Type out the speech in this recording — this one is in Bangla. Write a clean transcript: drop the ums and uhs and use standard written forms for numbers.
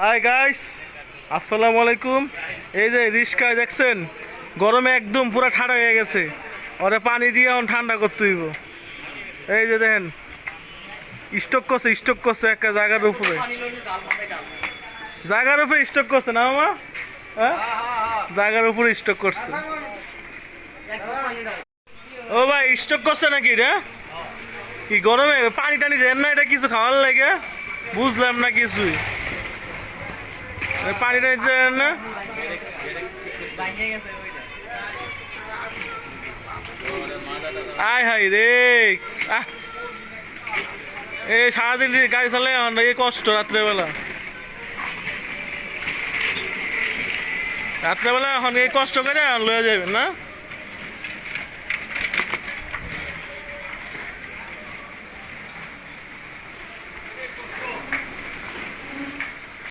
হাই গাইস, আসসালামু আলাইকুম। এই যে রিস্কায় দেখছেন গরমে একদম পুরো ঠান্ডা হয়ে গেছে। ওরে পানি দিয়ে এখন ঠান্ডা করতে হইব। এই যে দেখেন স্টক করছে একটা জায়গার উপরে স্টক করছে না মামা? হ্যাঁ, জায়গার উপরে স্টক করছে। ও ভাই, স্টক করছে নাকি রে? কি গরমে পানি টানি দেন না? এটা কিছু খাওয়ার লাগে বুঝলাম না কিছুই। পানি টানি দেন না? আয় হাই রে, আহ এই সারাদিন গাড়ি চালাই এখন এই কষ্ট। রাত্রেবেলা এখন এই কষ্ট করে লয়ে যাবেন না?